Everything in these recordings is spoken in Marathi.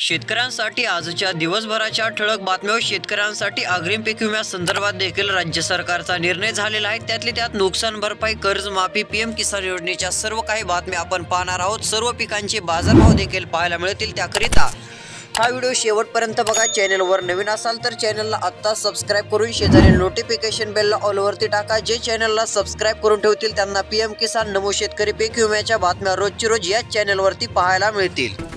शेतकऱ्यांसाठी आजच्या दिवसभराच्या ठळक बातम्या व शेतकऱ्यांसाठी अग्रिम पीक विम्यासंदर्भात देखील राज्य सरकारचा निर्णय झालेला आहे। त्यातली त्यात नुकसान भरपाई, कर्जमाफी, पीएम किसान योजनेच्या सर्व काही बातम्या आपण पाहणार आहोत। सर्व पिकांचे बाजारभाव देखील पाहायला मिळतील। त्याकरिता हा व्हिडिओ शेवटपर्यंत बघा। चॅनलवर नवीन असाल तर चॅनलला आत्ता सबस्क्राइब करून शेजारील नोटिफिकेशन बेलला ऑल वरती टाका। जे चॅनलला सबस्क्राइब करून ठेवतील त्यांना पीएम किसान, नमो शेतकरी पीक विम्याच्या बातम्या रोजची रोज या चॅनलवरती पाहायला मिळतील।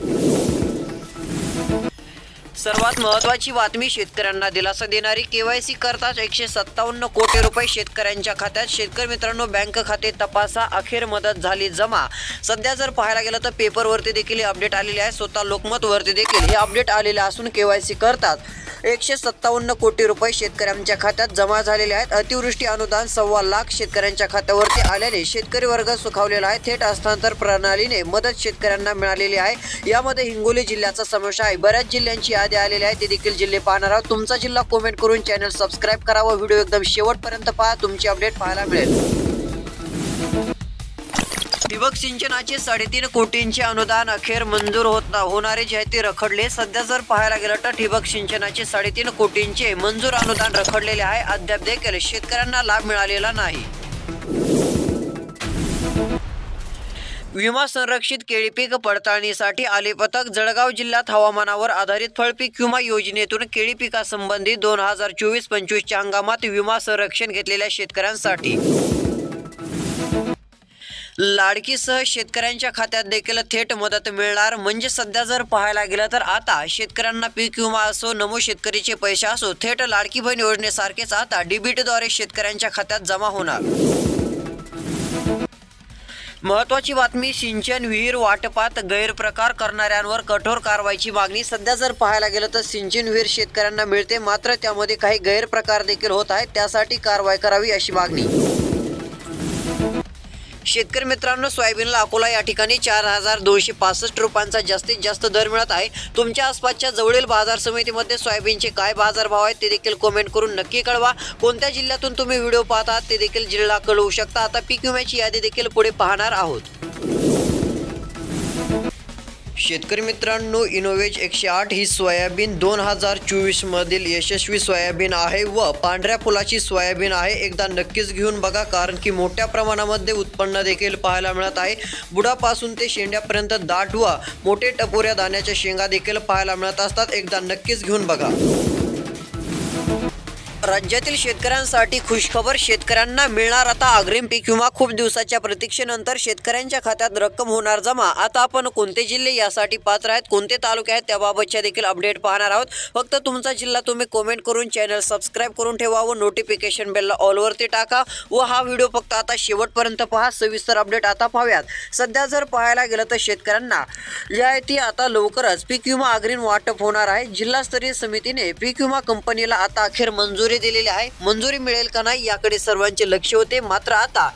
सर्वात महत्त्वाची बातमी, शेतकऱ्यांना दिलासा देणारी केवायसी करताच 157 कोटी रुपये शेतकऱ्यांच्या खात्यात। शेतकरी मित्रांनो, बँक खाते तपासा, अखेर मदत झाली जमा। सध्या जर पाहायला गेलं तर पेपरवरती देखील अपडेट आलेले आहे। स्वतः लोकमत वरती देखील हे अपडेट आलेले असून केवायसी करतात 157 कोटी रुपये शेतकऱ्यांच्या खात्यात जमा झालेले आहेत। अतिवृष्टी अनुदान 1.25 लाख शेतकऱ्यांच्या खात्यावरती आल्याने शेतकरी वर्ग सुखावलेला आहे। थेट हस्तांतर प्रणालीने मदत शेतकऱ्यांना मिळालेली आहे। यामध्ये हिंगोली जिल्ह्याचा समावेश आहे। बऱ्याच जिल्ह्यांची यादी आलेली आहे, ते देखील जिल्हे पाहणार आहोत। तुमचा जिल्हा कमेंट करून चॅनल सबस्क्राइब करा व व्हिडिओ एकदम शेवटपर्यंत पहा, तुमची अपडेट पाहायला मिळेल। ठिबक सिंचनाचे 3.5 कोटींचे अनुदान अखेर मंजूर होणारे जे आहे ते रखडले। सध्या जर पाहायला गेलं तर ठिबक सिंचनाचे 3.5 कोटींचे मंजूर अनुदान रखडलेले आहे। अद्याप देखील शेतकऱ्यांना लाभ मिळालेला नाही। विमा संरक्षित केळी पीक पडताळणीसाठी आले पथक। जळगाव जिल्ह्यात हवामानावर आधारित फळपीक विमा योजनेतून केळी पिकासंबंधी 2024-25च्या हंगामात विमा संरक्षण घेतलेल्या शेतकऱ्यांसाठी लाडकीसह शेतकऱ्यांच्या खात्यात देखील थेट मदत मिळणार। म्हणजे सध्या जर पाहायला गेलं तर आता शेतकऱ्यांना पीक विमा असो, नमो शेतकरीचे पैसे असो, थेट लाडकी बहीण योजनेसारखेच आता डीबीटीद्वारे शेतकऱ्यांच्या खात्यात जमा होणार। महत्त्वाची बातमी, सिंचन विहीर वाटपात गैरप्रकार करणाऱ्यांवर कठोर कारवाईची मागणी। सध्या जर पाहायला गेलं तर सिंचन विहीर शेतकऱ्यांना मिळते, मात्र त्यामध्ये काही गैरप्रकार देखील होत आहेत, त्यासाठी कारवाई करावी अशी मागणी। शेतकरी मित्रांनो, सोयाबीनला अकोला या ठिकाणी 4265 रुपयांचा जास्तीत जास्त दर मिळत आहे। तुमच्या आसपासच्या जवळील बाजार समितीमध्ये सोयाबीनचे काय बाजारभाव आहेत ते देखील कमेंट करून नक्की कळवा। कोणत्या जिल्ह्यातून तुम्ही व्हिडिओ पाहतात ते देखील जिल्हा कळवू शकता। आता पीक विम्याची यादी देखील पुढे पाहणार आहोत। शेतकरी मित्रांनो, इनोवेज 108 ही सोयाबीन 2024 मधील यशस्वी सोयाबीन आहे व पांढऱ्या फुलाची सोयाबीन आहे। एकदा नक्कीच घेऊन बघा, कारण की मोठ्या प्रमाणामध्ये उत्पन्न देखील पाहायला मिळत आहे। बुडापासून ते शेंड्यापर्यंत दाट व मोठे टपोऱ्या दाण्याच्या शेंगा देखील पाहायला मिळत असतात। एकदा नक्कीच घेऊन बघा। राज्यातील शेतकऱ्यांसाठी खुशखबर, शेतकऱ्यांना मिळणार आता अग्रिम पीक विमा। खूप दिवसाच्या प्रतीक्षेनंतर शेतकऱ्यांच्या खात्यात रक्कम होणार जमा। आता आपण कोणते जिल्हे यासाठी पात्र आहेत, कोणते तालुके आहेत त्याबाबतच्या देखील अपडेट पाहणार आहोत। फक्त तुमचा जिल्हा तुम्ही कमेंट करून चॅनल सबस्क्राइब करून ठेवा व नोटिफिकेशन बेलला ऑल वरती टाका व हा व्हिडिओ फक्त आता शेवटपर्यंत पहा। सविस्तर अपडेट आता पाहूयात। सध्या जर पाहायला गेलं तर शेतकऱ्यांना यादी आता लवकरच पीक विमा अग्रिम वाटप होणार आहे। जिल्हास्तरीय समितीने पीक विमा कंपनीला आता अखेर मंजुरी दिलेली आहे। मंजुरी मिळेल का नाही याकडे सर्वांचे लक्ष होते, मात्र आता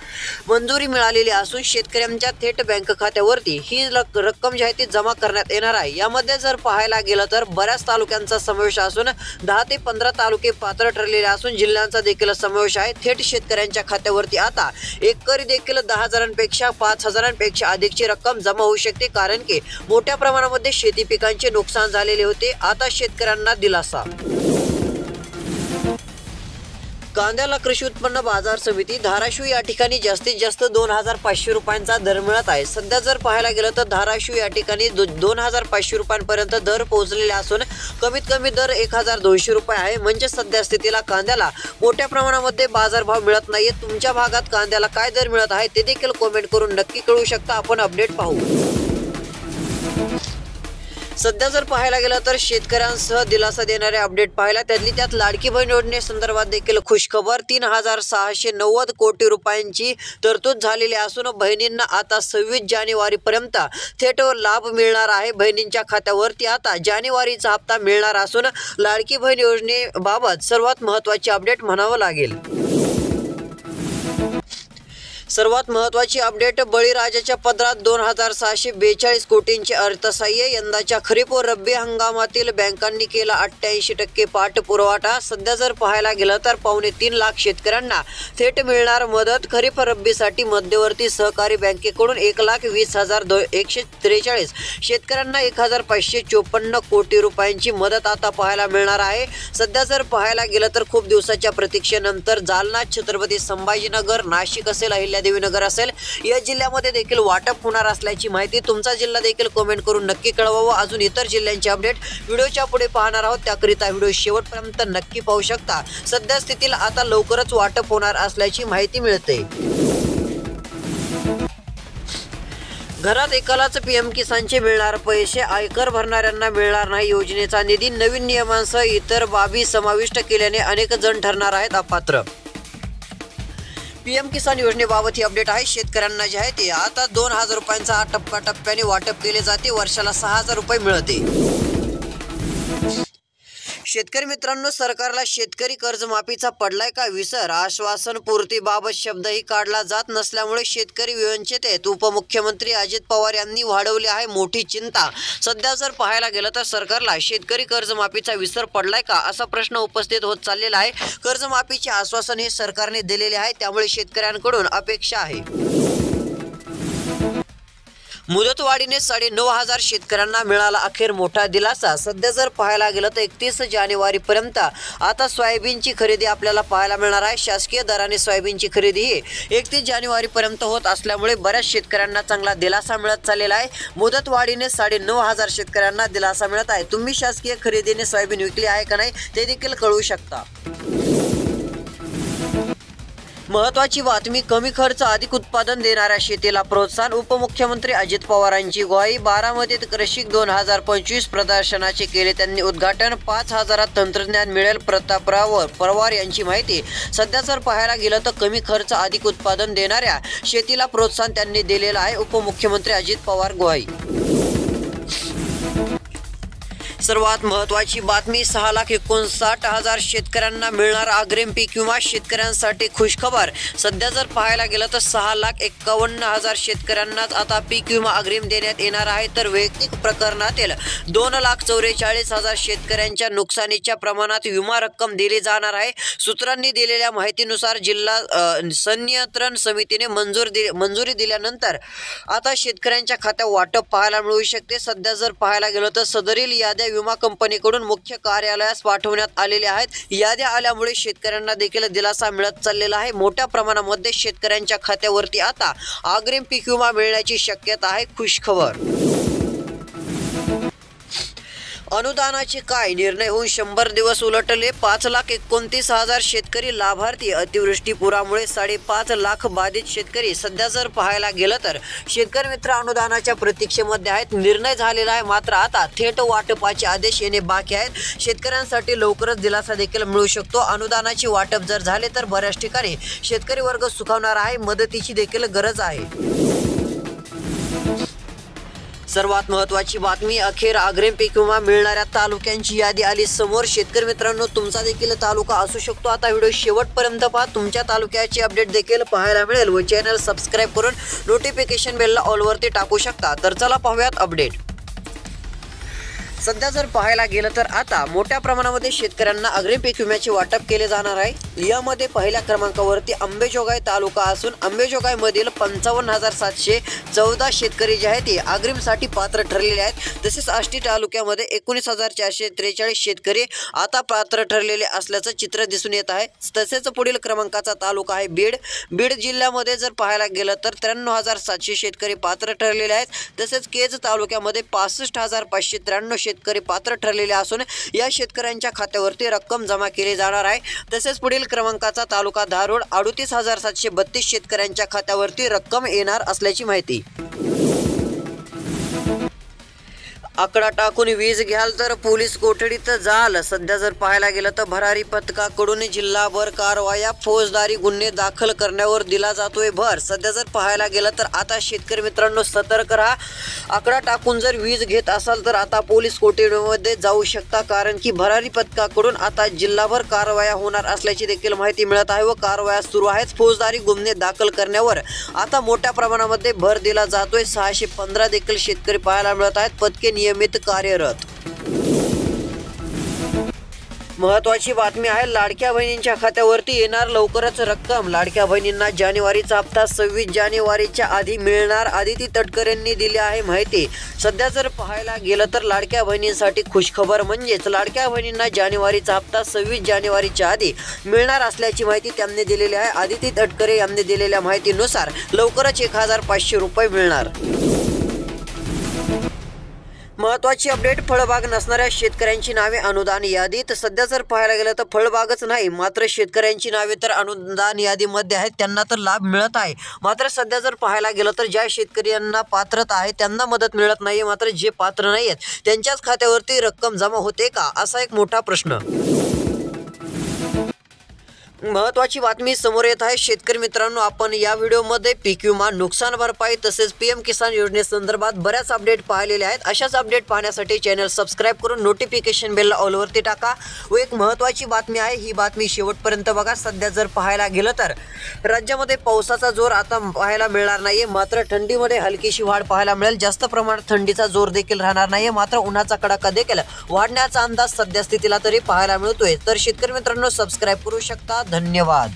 मंजुरी मिळालेली असून शेतकऱ्यांच्या थेट बँक खात्यावरती ही रक्कम जी आहे ती जमा करण्यात येणार आहे। यामध्ये जर पाहायला गेलं तर बऱ्याच तालुक्यांचा समावेश असून 10 ते 15 तालुके पात्र ठरलेले असून जिल्ह्यांचा देखील समावेश आहे। थेट शेतकऱ्यांच्या खात्यावरती आता एकरी देखील 10,000पेक्षा 5,000पेक्षा अधिकची रक्कम जमा होऊ शकते, कारण की मोठ्या प्रमाणामध्ये शेती पिकांचे नुकसान झालेले होते। आता शेतकऱ्यांना दिलासा। कांद्याला कृषी उत्पन्न बाजार समिती धाराशिव या ठिकाणी जास्तीत जास्त 2,500 रुपयांचा दर मिळत आहे। सध्या जर पाहायला गेलं तर धाराशिव या ठिकाणी 2,500 रुपयांपर्यंत दर पोहोचलेले असून कमीत कमी दर 1,200 रुपये आहे। म्हणजे सध्या स्थितीला कांद्याला मोठ्या प्रमाणामध्ये बाजारभाव मिळत नाहीये। तुमच्या भागात कांद्याला काय दर मिळत आहे ते देखील कमेंट करून नक्की कळवू शकता। आपण अपडेट पाहू। सध्या जर पाहायला गेलं तर शेतकऱ्यांसह दिलासा देणारे अपडेट पाहायला, त्यातली त्यात लाडकी बहीण योजनेसंदर्भात देखील खुशखबर। 3,690 कोटी रुपयांची तरतूद झालेली असून बहिणींना आता 26 जानेवारीपर्यंत थेट लाभ मिळणार आहे। बहिणींच्या खात्यावरती आता जानेवारीचा हप्ता मिळणार असून लाडकी बहीण योजनेबाबत सर्वात महत्त्वाची अपडेट म्हणावं लागेल। सर्वात महत्त्वाची अपडेट, बळीराजाच्या पदरात 2,642 कोटींचे अर्थसहाय्य. यंदाच्या खरीप व रब्बी हंगामातील बँकांनी केला 88% पाठपुरवठा. सध्या जर पाहायला गेलं तर 3.25 लाख शेतकऱ्यांना थेट मिळणार मदत. खरीप रब्बीसाठी मध्यवर्ती सहकारी बँकेकडून 1,20,143 शेतकऱ्यांना 1,554 कोटी रुपयांची मदत आता पाहायला मिळणार आहे. सध्या जर पाहायला गेलं तर खूप दिवसाच्या प्रतीक्षेनंतर जालना, छत्रपती संभाजीनगर, नाशिक असेल, अहिल्यादेवीनगर असेल, या जिल्ह्यामध्ये देखील वाटप होणार असल्याची माहिती. तुमचा जिल्हा देखील कमेंट करून नक्की कळवावं. अजून इतर जिल्ह्यांचे अपडेट व्हिडिओच्या पुढे पाहणार आहोत, त्याकरिता व्हिडिओ शेवटपर्यंत नक्की पाहू शकता. सध्या स्थितीला आता लवकरच वाटप होणार असल्याची माहिती मिळते. घरात एकालाच पीएम किसानचे मिळणार पैसे, आयकर भरणाऱ्यांना मिळणार नाही योजनेचा निधी. नवीन नियमांसह इतर बाबी समाविष्ट केल्याने अनेक जण ठरणार आहेत अपात्र. पीएम किसान योजनेबाबत ही अपडेट आहे. शेतकऱ्यांना जे आहे ते आता 2,000 रुपयांचा टप्प्याटप्प्याने वाटप केले जाते. वर्षाला 6,000 रुपये मिळते. शेतकरी मित्रांनो, सरकारला शेतकरी कर्जमाफीचा पडलाय का विसर? आश्वासनपूर्तीबाबत शब्दही काढला जात नसल्यामुळे शेतकरी वंचित आहेत. उपमुख्यमंत्री अजित पवार यांनी वाढवली आहे मोठी चिंता. सध्या जर पाहायला गेलं तर सरकारला शेतकरी कर्जमाफीचा विसर पडलाय का असा प्रश्न उपस्थित होत चाललेला आहे. कर्जमाफीचे आश्वासन हे सरकारने दिलेले आहे, त्यामुळे शेतकऱ्यांकडून अपेक्षा आहे. मुदतवाढीने 9,500 शेतकऱ्यांना मिळाला अखेर मोठा दिलासा. सध्या जर पाहायला गेलं तर 31 जानेवारीपर्यंत आता सोयाबीनची खरेदी आपल्याला पाहायला मिळणार आहे. शासकीय दराने सोयाबीनची खरेदी ही 31 जानेवारीपर्यंत होत असल्यामुळे बऱ्याच शेतकऱ्यांना चांगला दिलासा मिळत चाललेला आहे. मुदतवाढीने 9,500 शेतकऱ्यांना दिलासा मिळत आहे. तुम्ही शासकीय खरेदीने सोयाबीन विकली आहे का नाही ते देखील कळवू शकता. महत्त्वाची बातमी, कमी खर्च अधिक उत्पादन देणाऱ्या शेतीला प्रोत्साहन. उपमुख्यमंत्री अजित पवारांची ग्वाही. बारामतीत कृषी 2025 प्रदर्शनाचे केले त्यांनी उद्घाटन. 5,000 तंत्रज्ञान मिळेल. प्रतापराव पवार यांची माहिती. सध्या जर पाहायला गेलं तर कमी खर्च अधिक उत्पादन देणाऱ्या शेतीला प्रोत्साहन त्यांनी दिलेलं आहे. उपमुख्यमंत्री अजित पवार ग्वाही. सर्वात महत्त्वाची बातमी, 6,59,000 शेतकऱ्यांना मिळणार अग्रिम पीक विमा. शेतकऱ्यांसाठी खुशखबर. सध्या जर पाहायला गेलं तर 6,51,000 शेतकऱ्यांनाच आता पीक विमा अग्रिम देण्यात येणार आहे. तर वैयक्तिक प्रकरणातील 2,44,000 शेतकऱ्यांच्या नुकसानीच्या प्रमाणात विमा रक्कम दिली जाणार आहे. सूत्रांनी दिलेल्या माहितीनुसार जिल्हा संनियंत्रण समितीने मंजुरी दिल्यानंतर आता शेतकऱ्यांच्या खात्यात वाटप पाहायला मिळू शकते. सध्या जर पाहायला गेलं तर सदरील याद्या विमा कंपनीकडून मुख्य कार्यालयास पाठवण्यात आलेल्या आहेत. याद्या आल्यामुळे शेतकऱ्यांना देखील दिलासा मिळत चाललेला आहे. मोठ्या प्रमाणामध्ये शेतकऱ्यांच्या खात्यावरती आता अग्रिम पीक विमा मिळण्याची शक्यता आहे. खुशखबर. अनुदानाचे काय निर्णय होऊन 100 दिवस उलटले. 5,29,000 शेतकरी लाभार्थी. अतिवृष्टी पुरामुळे 5.5 लाख बाधित शेतकरी. सध्या जर पाहायला गेलं तर शेतकरी मित्र अनुदानाच्या प्रतीक्षेमध्ये आहेत. निर्णय झालेला आहे, मात्र आता थेट वाटपाचे आदेश येणे बाकी आहेत. शेतकऱ्यांसाठी लवकरच दिलासा देखील मिळू शकतो. अनुदानाचे वाटप जर झाले तर बऱ्याच ठिकाणी शेतकरी वर्ग सुखावणार आहे. मदतीची देखील गरज आहे. सर्वात महत्त्वाची बातमी, अखेर अग्रिम पीक विमा मिळणाऱ्या तालुक्यांची यादी आली समोर. शेतकरी मित्रांनो, तुमचा देखील तालुका असू शकतो. आता व्हिडिओ शेवटपर्यंत पहा. तुमच्या तालुक्याची अपडेट देखील पाहायला मिळेल व चॅनल सबस्क्राईब करून नोटिफिकेशन बेलला ऑलवरती टाकू शकता. तर चला पाहूयात अपडेट. सध्या जर पाहायला गेलं तर आता मोठ्या प्रमाणामध्ये शेतकऱ्यांना अग्रिम पीक विम्याचे वाटप केले जाणार आहे. यामध्ये पहिल्या क्रमांकावरती अंबेजोगाई तालुका असून अंबेजोगाईमधील 55,714 शेतकरी जे आहेत ते अग्रिमसाठी पात्र ठरलेले आहेत. तसेच आष्टी तालुक्यामध्ये 19,443 शेतकरी आता पात्र ठरलेले असल्याचं चित्र दिसून येत आहे. तसेच पुढील क्रमांकाचा तालुका आहे बीड. बीड जिल्ह्यामध्ये जर पाहायला गेलं तर 93,700 शेतकरी पात्र ठरलेले आहेत. तसेच केज तालुक्यामध्ये 65,593 शेतकरी पात्र ठरलेले असून या शेतकऱ्यांच्या खात्यावरती रक्कम जमा केली जाणार आहे. तसेच पुढील क्रमांकाचा तालुका धारोड. 38,732 शेतकऱ्यांच्या खात्यावरती रक्कम येणार असल्याची माहिती. आकडा टाकून वीज घ्याल तर पोलीस कोठडीत जाल. सध्या जर पाहायला गेलं तर भरारी पथकाकडून जिल्हाभर कारवाया, फौजदारी गुन्हे दाखल करण्यावर दिला जातोय भर. सध्या जर पाहायला गेलं तर आता शेतकरी मित्रांनो सतर्क राहा. आकडा टाकून जर वीज घेत असाल तर आता पोलीस कोठडीमध्ये जाऊ शकता, कारण की भरारी पथकाकडून आता जिल्हाभर कारवाया होणार असल्याची देखील माहिती मिळत आहे व कारवाया सुरू आहेत. फौजदारी गुन्हे दाखल करण्यावर आता मोठ्या प्रमाणामध्ये भर दिला जातोय. 615 देखील शेतकरी पाहायला मिळत आहेत. पथके नियमित कार्यरत. महत्त्वाची बातमी आहे, लाडक्या बहिणींच्या खात्यावरती येणार लवकरच रक्कम. लाडक्या बहिणींना जानेवारीचा हप्ता 26 जानेवारीच्या आधी मिळणार. आदिती तटकरे यांनी दिली आहे माहिती. सध्या जर पाहायला गेलं तर लाडक्या बहिणींसाठी खुशखबर, म्हणजेच लाडक्या बहिणींना जानेवारीचा हप्ता 26 जानेवारीच्या आधी मिळणार असल्याची माहिती त्यांनी दिलेली आहे. आदिती तटकरे यांनी दिलेल्या माहितीनुसार लवकरच 1500 रुपये मिळणार. महत्त्वाची अपडेट, फळबाग नसणाऱ्या शेतकऱ्यांची नावे अनुदान यादीत. सध्या जर पाहायला गेलं तर फळबागच नाही, मात्र शेतकऱ्यांची नावे तर अनुदान यादीमध्ये आहेत, त्यांना तर लाभ मिळत आहे. मात्र सध्या जर पाहायला गेलं तर ज्या शेतकऱ्यांना पात्रता आहे त्यांना मदत मिळत नाही, मात्र जे पात्र नाही आहेत त्यांच्याच खात्यावरती रक्कम जमा होते का, असा एक मोठा प्रश्न. महत्त्वाची बातमी समोर येत आहे. शेतकरी मित्रांनो, आपण या व्हिडिओमध्ये पीक विमा, नुकसान भरपाई तसेच PM किसान योजनेसंदर्भात बऱ्याच अपडेट पाहिलेले आहेत. अशाच अपडेट पाहण्यासाठी चॅनल सबस्क्राईब करून नोटिफिकेशन बेल ऑलवरती टाका. व एक महत्त्वाची बातमी आहे, ही बातमी शेवटपर्यंत बघा. सध्या जर पाहायला गेलं तर राज्यामध्ये पावसाचा जोर आता पाहायला मिळणार नाहीये, मात्र थंडीमध्ये हलकीशी वाढ पाहायला मिळेल. जास्त प्रमाणात थंडीचा जोर देखील राहणार नाहीये, मात्र उन्हाचा कडाका देखील वाढण्याचा अंदाज सध्या स्थितीला तरी पाहायला मिळतोय. तर शेतकरी मित्रांनो सबस्क्राईब करू शकता. धन्यवाद.